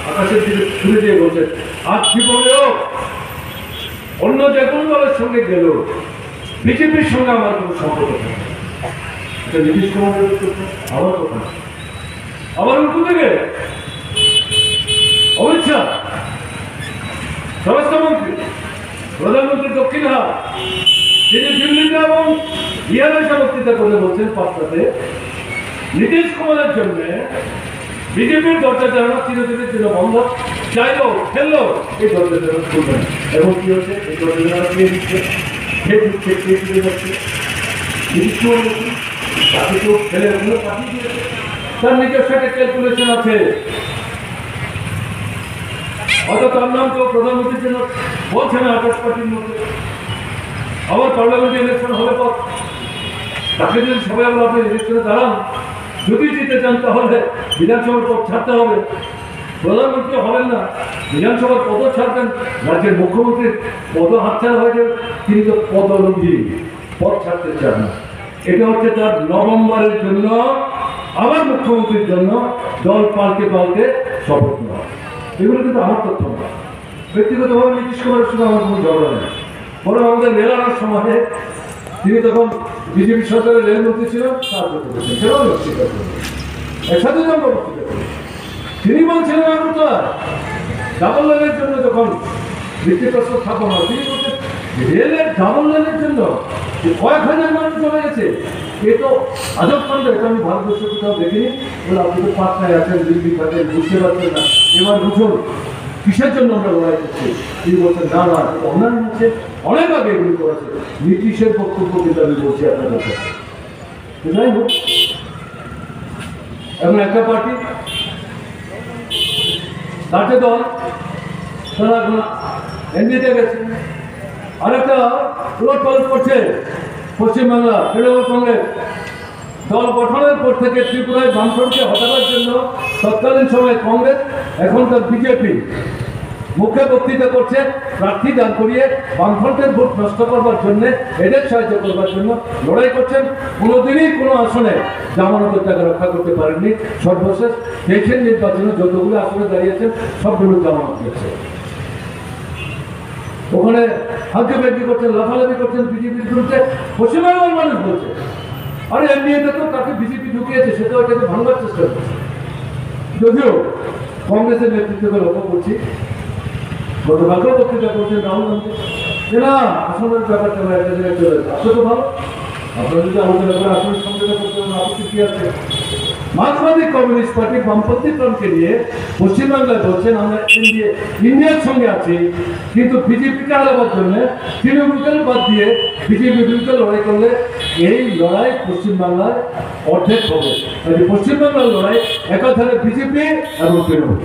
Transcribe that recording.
আকাশের দিকে ছুড়ে দিয়ে বলছেন আজ জীবনেও অন্য যে কোনো দলের সঙ্গে গেল বিজেপির সঙ্গে আমার কোনো সম্পর্ক নেই। নীতিশ কুমারের আমার কথা আবার উল্টো থেকে অমিত শাহ স্বরাষ্ট্রমন্ত্রী প্রধানমন্ত্রী দক্ষিণ হাট তিনি দিল্লিতে এবং বিহারে বক্তৃতা করে বলছেন পাঁচটাতে নীতিশ কুমারের জন্য বিজেপির দরজা চালানো চিরদিনের জন্য বন্ধ চাইলেও ফেললেও এই দরজা চালানো খুলবে না। এবং কি হচ্ছে এই দরজা চালানো কে দিচ্ছে কে দিচ্ছে কে তুলে যাচ্ছে নীতিশ কুমার তাকে কেউ ফেলে ওগুলো পাঠিয়ে দিয়েছে। তার নিজস্ব একটা ক্যালকুলেশন আছে, হয়তো তার নাম কেউ প্রধানমন্ত্রীর জন্য বলছে না আকাশ পার্টির মধ্যে। আবার পার্লামেন্টে ইলেকশন হলে পর তাকে যদি সবাই আমরা আপনি ইলেকশনে দাঁড়ান যদি জিতে চান তাহলে বিধানসভার পদ ছাড়তে হবে। প্রধানমন্ত্রী হবেন না, বিধানসভার পদ ছাড়বেন, রাজ্যের মুখ্যমন্ত্রীর পদ হাতছাড়া হয়ে যাবে। তিনি তো পদলোভী, পদ ছাড়তে চান না। এটা হচ্ছে তার নভেম্বরের জন্য আবার মুখ্যমন্ত্রীর জন্য দল পাল্টে পাল্টে শপথ নেওয়া। এগুলো কিন্তু আমার তথ্য না, ব্যক্তিগতভাবে নীতিশ কুমারের সঙ্গে আমার কোনো ঝগড়া নেই। বরং আমাদের রেলানোর সময় তিনি তখন বিজেপি সরকারের রেলমন্ত্রী ছিলেন, সাহায্য করেছেন, সেটাও স্বীকার করবেন। একসাথে আমরা বক্তৃতা করি, তিনি বলছিলেন আমি তো ডাবল লাইনের জন্য যখন ভিত্তিপ্রস্তর স্থাপন হয় তিনি বলছেন রেলের ডাবল লাইনের জন্য কয়েক হাজার মানুষ চলে গেছে। এ তো আজব কাণ্ড, এটা আমি ভারতবর্ষে কোথাও দেখিনি। বলে আপনি তো পাটনায় আছেন, দিল্লি থাকেন, বুঝতে পারছেন না, এবার বুঝুন কিসের জন্য আমরা লড়াই করছি। তিনি বলছেন না না অন্যান্য আছে, অনেক আগে এগুলি করেছে। নীতিশের বক্তব্য কিন্তু আমি বলছি আপনার কাছে। যাই হোক, এখন একটা পার্টি তাতে দল তারা এখন এনডিএতে গেছে, আরেকটা উলট পালট করছে পশ্চিমবাংলা তৃণমূল কংগ্রেস। দল গঠনের পর থেকে ত্রিপুরায় বামফ্রন্টকে হটাবার জন্য তৎকালীন সময় কংগ্রেস, এখনকার বিজেপি মুখে বক্তৃতা করছে প্রার্থী দান করিয়ে বামফ্রন্টের ভোট নষ্ট করবার জন্য, এদের সাহায্য করবার জন্য লড়াই করছেন। কোনোদিনই কোনো আসনে জামানতের টাকা রক্ষা করতে পারেননি। সর্বশেষ দেশের নির্বাচনে যতগুলো আসনে দাঁড়িয়েছেন সবগুলো জামানত দিয়েছে। ওখানে হাঁকে বেঁকি করছেন, লাফালাফি করছেন বিজেপির বিরুদ্ধে। পশ্চিমবঙ্গের মানুষ বলছে আরে এমনিতে তো তাকে বিজেপি ঢুকিয়েছে, সেটা ওইটাকে ভাঙবার চেষ্টা করছে। যদিও কংগ্রেসের নেতৃত্বকে লক্ষ্য করছি, গতকালকে বক্তৃতা করছেন রাহুল গান্ধী যে না আসনের ব্যাপারটা একটা জায়গায় চলে যাবে। আসলে তো ভালো, আপনারা যদি আলোচনা করে আসনের সমঝোতা করতে হবে, আপত্তি কি আছে? মার্ক্সবাদী কমিউনিস্ট পার্টি বামপন্থী ফ্রন্টকে নিয়ে পশ্চিমবাংলায় বলছেন আমরা ইন্ডিয়ার সঙ্গে আছি, কিন্তু বিজেপিকে হারাবার জন্য তৃণমূলকে বাদ দিয়ে বিজেপি বিরুদ্ধে লড়াই করলে এই লড়াই পশ্চিমবাংলায় অর্ধেক হবে। পশ্চিমবাংলার লড়াই একাধারে বিজেপি এবং তৃণমূল।